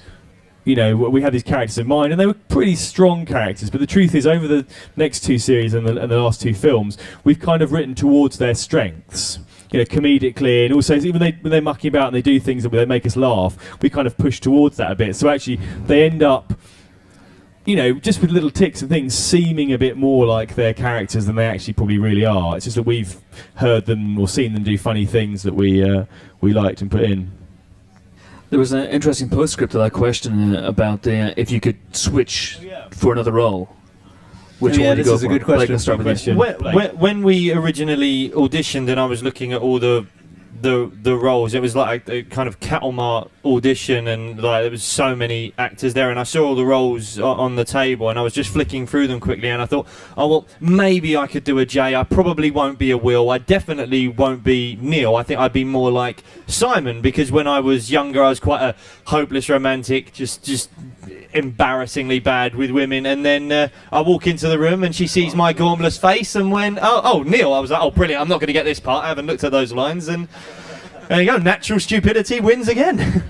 you know we had these characters in mind, and they were pretty strong characters. But the truth is, over the next two series and the last two films, we've kind of written towards their strengths. You know, comedically, and also even when they're mucking about and they do things that they make us laugh, we kind of push towards that a bit. So actually, they end up, you know, just with little ticks and things, seeming a bit more like their characters than they actually probably really are. It's just that we've heard them or seen them do funny things that we liked and put in. There was an interesting postscript to that question about if you could switch for another role. Which one would you go for? Blake, let's start with you. When we originally auditioned and I was looking at all the roles, it was like a kind of cattle mart audition, and like there was so many actors there, and I saw all the roles on the table, and I was just flicking through them quickly, and I thought, oh well, maybe I could do a Jay. I probably won't be a Will. I definitely won't be Neil. I think I'd be more like Simon, because when I was younger I was quite a hopeless romantic, just embarrassingly bad with women, and then I walk into the room and she sees my gormless face and went, oh Neil. I was like, oh brilliant, I'm not going to get this part, I haven't looked at those lines, and there you go, natural stupidity wins again.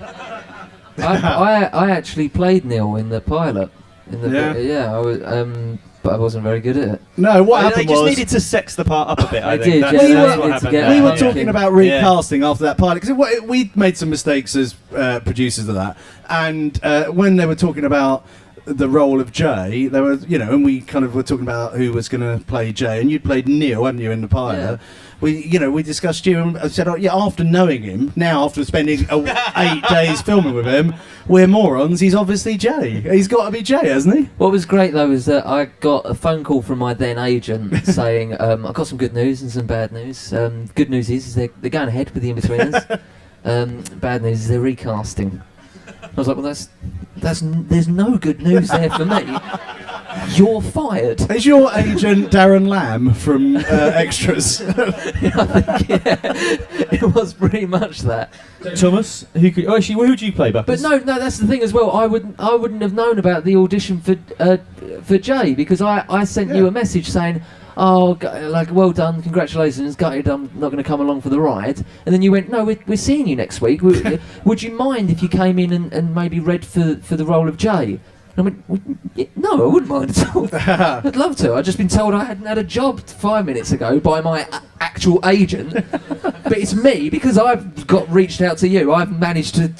I actually played Neil in the pilot. I was, but I wasn't very good at it. No, what happened They just was needed to sex the part up a bit. I They think did, that's, yeah, that's they what did to happened. get we were Yeah. talking about recasting after that pilot because we made some mistakes as producers of that, and when they were talking about the role of Jay, there was, you know, and we kind of were talking about who was going to play Jay, and you played Neil, hadn't you, in the pilot? Yeah. We discussed you and I said, oh, yeah, after knowing him, now after spending 8 days filming with him, we're morons. He's obviously Jay. He's got to be Jay, hasn't he? What was great though is that I got a phone call from my then agent saying, I've got some good news and some bad news. Good news is they're going ahead with the Inbetweeners. Bad news is they're recasting. I was like, well, there's no good news there for me. You're fired. Is your agent Darren Lamb from Extras? I think, yeah, it was pretty much that. Thomas, who would you play, Buckley? But no, that's the thing as well. I wouldn't have known about the audition for Jay, because I sent you a message saying, oh, like, well done, congratulations, gutted I'm not going to come along for the ride. And then you went, no, we're seeing you next week. Would you mind if you came in and maybe read for the role of Jay? And I went, well, yeah, no, I wouldn't mind at all. I'd love to. I'd just been told I hadn't had a job 5 minutes ago by my actual agent. But it's me, because I've got reached out to you, I've managed to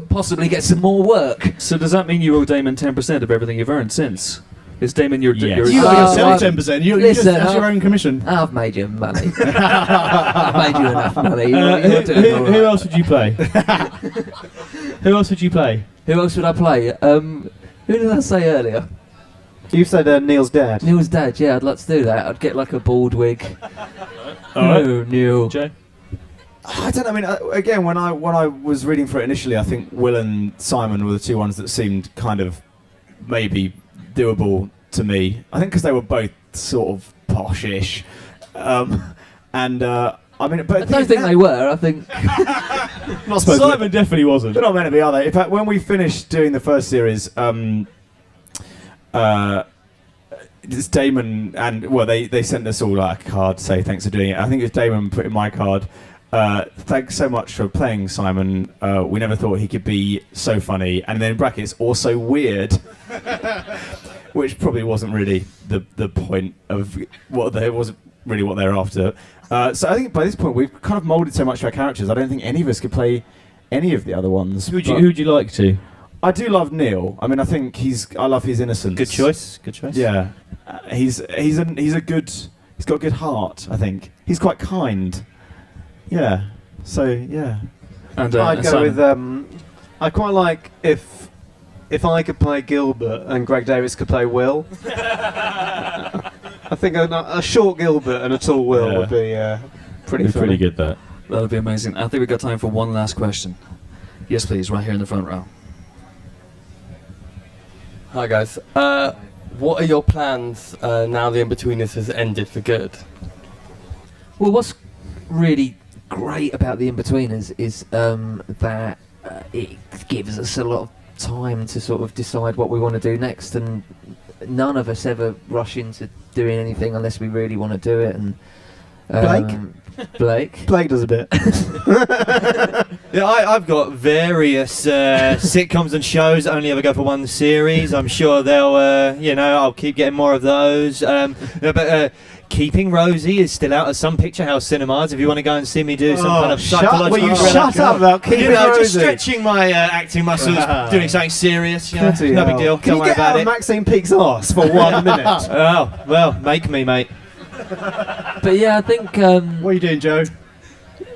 possibly get some more work. So does that mean you owe Damon 10% of everything you've earned since? Is Damon your... Yes. your You got yourself 10%. You just listen, that's your own commission. I've made you money. I've made you enough money. Who else would you play? Who else would you play? Who else would I play? Who did I say earlier? You said Neil's dad. Neil's dad, yeah, I'd like to do that. I'd get like a bald wig. Alright. Neil. Joe? I don't know. I mean, again, when I was reading for it initially, I think Will and Simon were the two ones that seemed kind of maybe doable to me. I think because they were both sort of poshish, and I mean, but I don't think they were. I think not supposed Simon to, definitely wasn't. they're not meant to be, are they? In fact, when we finished doing the first series, it's Damon and they sent us all like a card to say thanks for doing it. I think it was Damon put in my card. Thanks so much for playing Simon. We never thought he could be so funny, and then in brackets also weird, which probably wasn't really the point of what they wasn't really what they're after. So I think by this point we've kind of moulded so much of our characters. I don't think any of us could play any of the other ones. Who'd you like to? I do love Neil. I mean, I think I love his innocence. Good choice. Good choice. Yeah, he's got a good heart. I think he's quite kind. Yeah. So yeah. And I'd go Simon. with I quite like if I could play Gilbert and Greg Davies could play Will. I think a short Gilbert and a tall Will would be pretty funny. Pretty good, that. That'll be amazing. I think we've got time for one last question. Yes, please, right here in the front row. Hi guys. what are your plans now the Inbetweeners has ended for good? Well, what's really great about the Inbetweeners is that it gives us a lot of time to sort of decide what we want to do next, and none of us ever rush into doing anything unless we really want to do it. And Blake does a bit. Yeah, I've got various sitcoms and shows that only ever go for one series. I'm sure they'll, I'll keep getting more of those. But Keeping Rosie is still out at some picture house cinemas. If you want to go and see me do some kind of psychological shut up about Keeping Rosie. Rosie. Just stretching my acting muscles, doing something serious. No big deal. Can Don't you worry get about out it. of Maxine Peake's arse for 1 minute? Oh, well, make me, mate. But yeah, I think. What are you doing, Joe?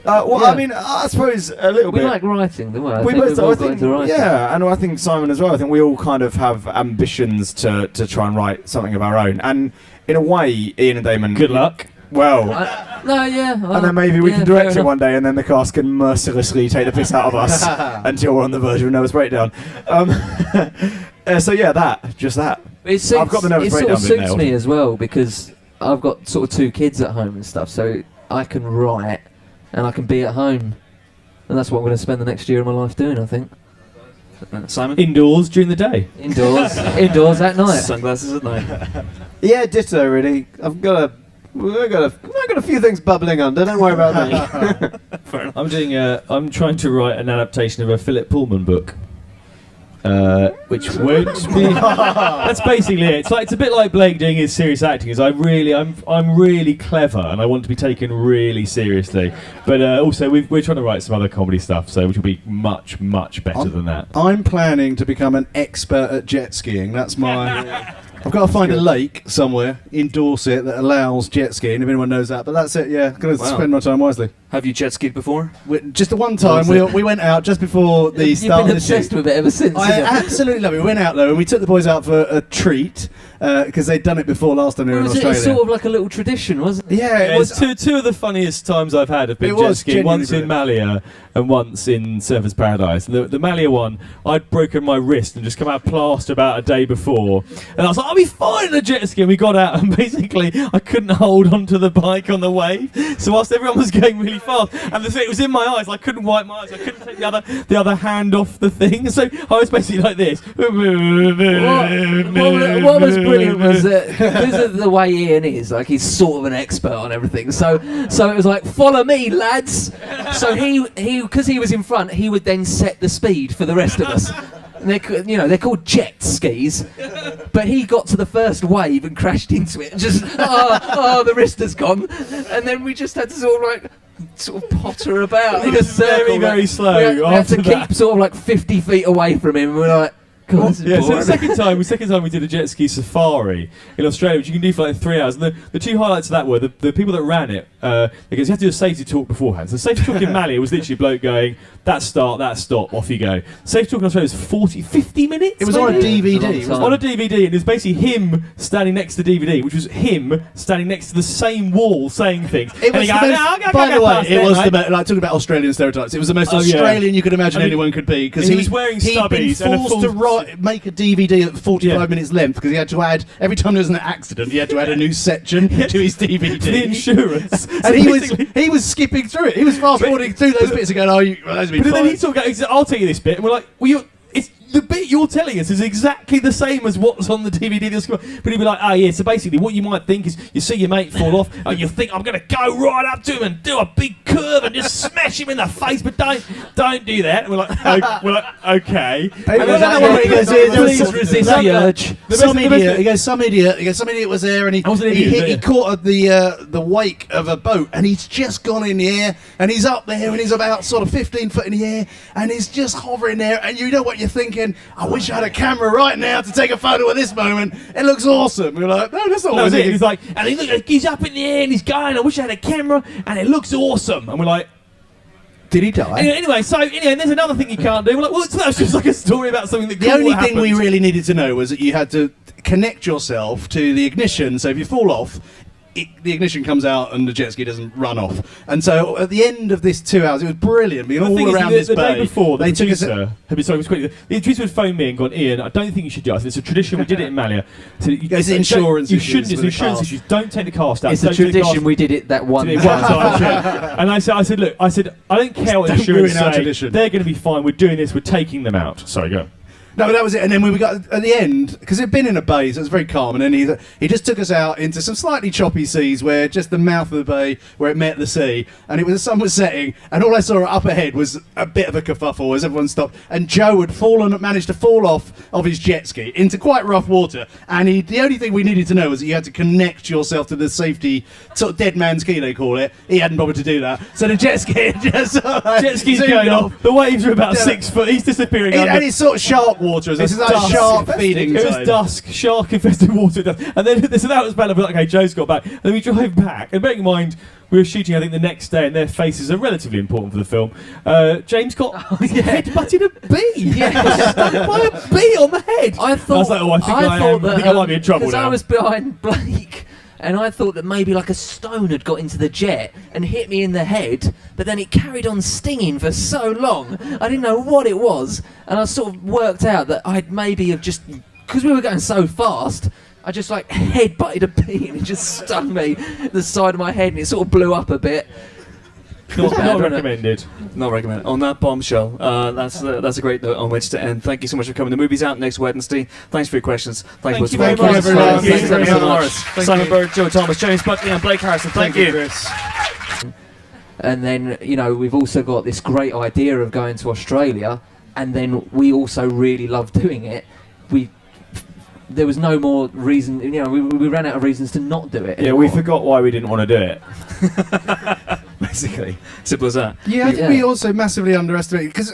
I mean, I suppose a little we bit. like writing, don't we? I We think both, we've all I got think, into writing. yeah, and I think Simon as well. I think we all kind of have ambitions to try and write something of our own. And in a way, Iain and Damon. Good luck. Well, and then maybe we can direct it one day, and then the cast can mercilessly take the piss out of us until we're on the verge of a nervous breakdown. So yeah, that. I've got the nervous breakdown It sort of bit suits nailed. me as well because I've got sort of 2 kids at home and stuff, so I can write and I can be at home, and that's what I'm going to spend the next year of my life doing, I think. Simon? Indoors during the day. Indoors at night. Sunglasses at night. Yeah, ditto. Really, I've got a few things bubbling under. Don't worry about that. I'm trying to write an adaptation of a Philip Pullman book. Which won't be. That's basically it. It's a bit like Blake doing his serious acting. I'm really clever and I want to be taken really seriously. But also we're trying to write some other comedy stuff, which will be much better than that. I'm planning to become an expert at jet skiing. That's my. I've got to find a lake somewhere in Dorset that allows jet skiing, if anyone knows that. But that's it, yeah. Going to spend my time wisely. Have you jet skied before? Just the one time. We went out just before the start of the shoot. You've been obsessed with it ever since. I absolutely love it. We went out, though, and we took the boys out for a treat, because they'd done it before last time they were in Australia. It's sort of like a little tradition, wasn't it? Yeah, it was. Two of the funniest times I've had have been jet skiing. Once in Malia and once in Surfers Paradise. The Malia one, I'd broken my wrist and just come out plaster about a day before. And I was like, I'll be fine in a jet ski. And we got out and basically I couldn't hold onto the bike on the wave. So whilst everyone was going really fast, and it was in my eyes, I couldn't wipe my eyes. I couldn't take the other hand off the thing. So I was basically like this. What was brilliant was that because of the way Iain is, he's sort of an expert on everything. So it was like, follow me, lads. So he because he was in front, he would then set the speed for the rest of us. And they're called jet skis, but he got to the first wave and crashed into it. And just the wrist has gone, and then we just had to sort of potter about in a circle. Very slow. We had to keep sort of 50 feet away from him. And we're like, God, this is boring. So the second time we did a jet ski safari in Australia, which you can do for 3 hours. And the 2 highlights of that were the people that ran it, because you have to do a safety talk beforehand. So the safety talk in Malia was literally a bloke going, that start, that stop, off you go. Safety talk in Australia was 50 minutes? It was on a DVD. It was on a DVD, and it was basically him standing next to the DVD, which was him standing next to the same wall saying things. It was by the way, it was talking about Australian stereotypes. It was the most Australian you could imagine anyone could be, because he was wearing stubbies and and a full make a DVD at 45 minutes length, because he had to add, every time there was an accident, he had to add a new section to his DVD. The insurance. And he was skipping through it. He was fast forwarding through those bits and going, those have been But then fine. he sort of goes, I'll tell you this bit. And we're like, it's the bit you're telling us is exactly the same as what's on the DVD. But he'd be like, so basically what you might think is you see your mate fall off and you think, I'm going to go right up to him and do a big curve and just smash him in the face, but don't do that. And we're like, okay. Please resist the urge. Some idiot was there, and he caught the wake of a boat, and he's just gone in the air, and he's up there, and he's about sort of 15 foot in the air, and he's just hovering there, and you know what you're thinking? I wish I had a camera right now to take a photo of this moment. It looks awesome. We're like, no, that's not what it is. He's like, and he's up in the air and he's going, I wish I had a camera, and it looks awesome. And we're like, did he die? Anyway, and there's another thing you can't do. We're like, well, that's just like a story about something that The only thing we really needed to know was that you had to connect yourself to the ignition, so if you fall off, the ignition comes out and the jet ski doesn't run off. And so at the end of this 2 hours, it was brilliant. Being all around this the bay. day before, they took us. the producer would phone me and gone, Ian, I don't think you should do it. I said, it's a tradition. We did it in Malia. So it's insurance. You shouldn't. It's insurance issues. Don't take the cast out. It's a tradition. We did it that one time. And I said, look, I don't care what the insurance say. Tradition. They're going to be fine. We're doing this. We're taking them out. Sorry, go. No, but that was it. And then when we got at the end, because it'd been in a bay, so it was very calm. And then he just took us out into some slightly choppy seas, where just the mouth of the bay where it met the sea, and the sun was setting, and all I saw up ahead was a bit of a kerfuffle as everyone stopped. And Joe had managed to fall off of his jet ski into quite rough water. And the only thing we needed to know was that you had to connect yourself to the safety sort of dead man's key, they call it. He hadn't bothered to do that, so the jet ski just jet ski's going off. The waves are about 6 foot. He's disappearing. And it's sort of shark water. This is like shark feeding It time. was dusk, shark infested water. And then so that was bad. I was like, okay, Joe's got back. And then we drove back. And bearing in mind, we were shooting, I think, the next day, and their faces are relatively important for the film. James got head-butted a bee. Yes. Stuck by a bee on the head. I thought. I was like, oh, I think I might be in trouble Because now. I was behind Blake. And I thought that maybe like a stone had got into the jet and hit me in the head, but then it carried on stinging for so long. I didn't know what it was, and I sort of worked out that I'd maybe have just, because we were going so fast, I just like head-butted a bee and it just stung me the side of my head and it sort of blew up a bit. Not recommended. Not recommended. On that bombshell, that's a great note on which to end. Thank you so much for coming. The movie's out next Wednesday. Thanks for your questions. Thank you very much, everyone. Thank you very Thank you. much. Simon Bird, Joe Thomas, James Buckley, and Blake Harrison. Thank you. Chris. And then, we've also got this great idea of going to Australia, and then we also really love doing it. There was no more reason, we ran out of reasons to not do it. Yeah, we forgot why we didn't want to do it. Basically. Simple as that. Yeah, I think we also massively underestimated, because,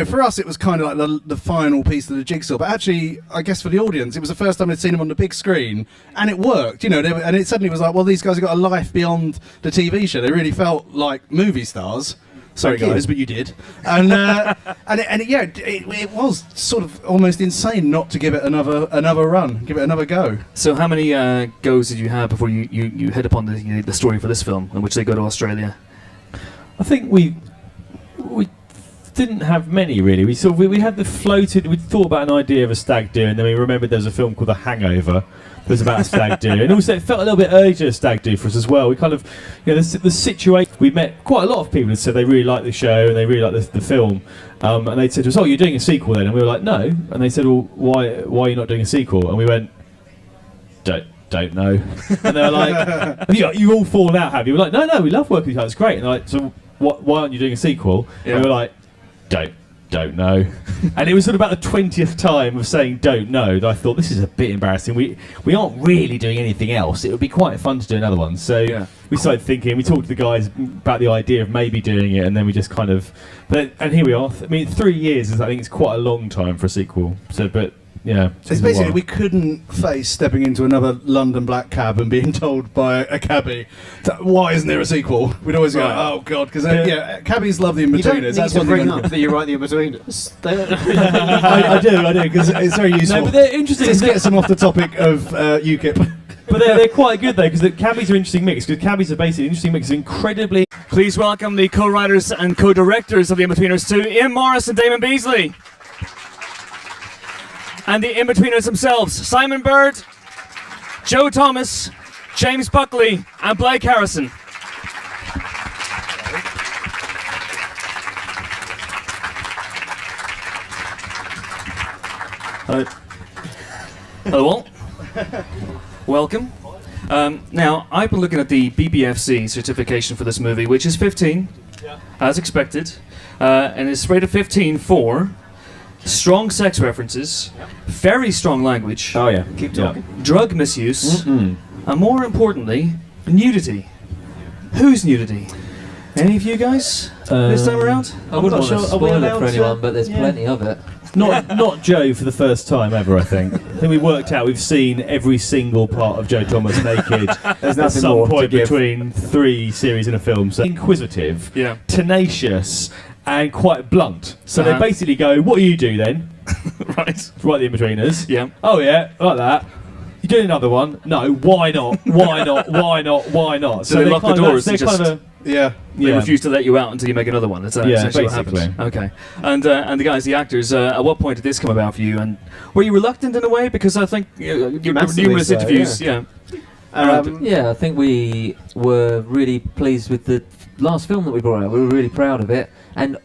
for us it was kind of like the final piece of the jigsaw, but actually, I guess for the audience, it was the first time they'd seen them on the big screen, and it worked, and it suddenly was like, well, these guys have got a life beyond the TV show. They really felt like movie stars. Sorry, guys, but you did, and it was sort of almost insane not to give it another run, give it another go. So, how many goes did you have before you hit upon the story for this film, in which they go to Australia? I think we didn't have many really. We had we thought about an idea of a stag do, and then we remembered there was a film called The Hangover. It was about a stag do, and also it felt a little bit early to a stag do for us as well. We kind of, the situation. We met quite a lot of people who said they really liked the show and they really liked the film, and they said to us, "Oh, you're doing a sequel then?" And we were like, "No," and they said, "Well, why are you not doing a sequel?" And we went, "Don't know." And they were like, "You all fallen out, have you?" We're like, "No, we love working with each other. It's great." And they're like, "So why aren't you doing a sequel?" Yeah. And we were like, Don't know. And it was sort of about the 20th time of saying don't know that I thought, this is a bit embarrassing. We aren't really doing anything else. It would be quite fun to do another one. So we started thinking, we talked to the guys about the idea of maybe doing it, and then we just kind of, and here we are. 3 years I think it's quite a long time for a sequel. So, but yeah. It's basically, we couldn't face stepping into another London black cab and being told by a cabbie, why isn't there a sequel? We'd always go, oh God, because cabbies love the Inbetweeners. That's one thing. That you write the Inbetweeners. I do, because it's very useful. No, but they're interesting. This gets them off the topic of UKIP. But they're quite good though, because the cabbies are an interesting mix. Because cabbies are basically an interesting mix of incredibly. Please welcome the co-writers and co-directors of the Inbetweeners to Iain Morris and Damon Beesley. And the Inbetweeners themselves, Simon Bird, Joe Thomas, James Buckley, and Blake Harrison. Hello. Hello all. Welcome. Now, I've been looking at the BBFC certification for this movie, which is 15, as expected, and it's rated 15 for strong sex references, very strong language. Oh yeah, keep talking. Drug misuse, and more importantly, nudity. Whose nudity? Any of you guys this time around? I wouldn't want to spoil it for anyone, but there's plenty of it. Not Joe for the first time ever, I think. I think we worked out we've seen every single part of Joe Thomas naked There's at nothing some more point to give. between 3 series in a film. So inquisitive, tenacious, and quite blunt. So they basically go, what do you do then? Right. Right, the Inbetweeners. Yeah. Oh yeah, like that. You doing another one? No. Why not? Why not? Why not? Why not? So they lock the doors. They're kind of Yeah. They refuse to let you out until you make another one. That's essentially what happens. Okay. And the guys, the actors, at what point did this come about for you? And were you reluctant in a way? Because I think numerous interviews. Yeah. Yeah, I think we were really pleased with the last film that we brought out. We were really proud of it, and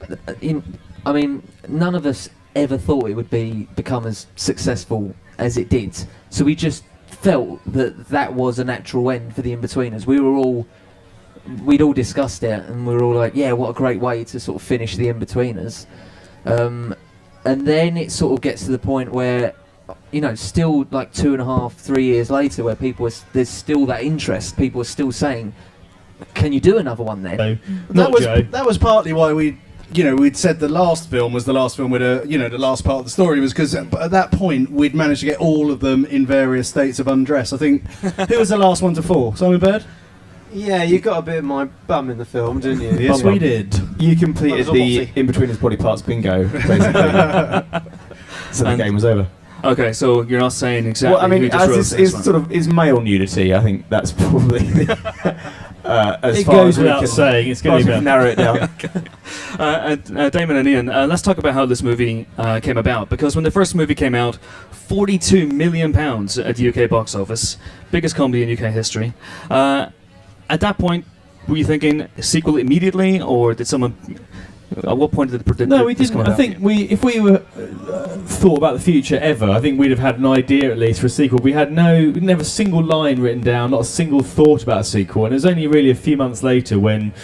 I mean, none of us ever thought it would become as successful as it did. So we just felt that that was a natural end for the Inbetweeners. We'd all discussed it, and we were all like, yeah, what a great way to sort of finish the Inbetweeners. And then it sort of gets to the point where, you know, still like 2.5, 3 years later, where there's still that interest. People are still saying, can you do another one then? That was partly why we'd said the last film was the last film with the last part of the story was because at that point we'd managed to get all of them in various states of undress. I think, who was the last one to fall? Simon Bird? Yeah, you got a bit of my bum in the film, didn't you? Yes, we did. You completed the In-Betweeners body parts bingo, basically. So the game was over. Okay, so you're not saying exactly. Well, I mean, who just wrote as this one. sort of is male nudity. I think that's probably as it far goes as we without can, saying. It's going to narrow it down. Damon and Iain, let's talk about how this movie came about. Because when the first movie came out, £42 million at the UK box office, biggest comedy in UK history. At that point, were you thinking sequel immediately, or did someone? At what point did No, we this didn't. come I about? think if we were thought about the future ever, I think we'd have had an idea at least for a sequel. We didn't have a single line written down, not a single thought about a sequel, and it was only really a few months later when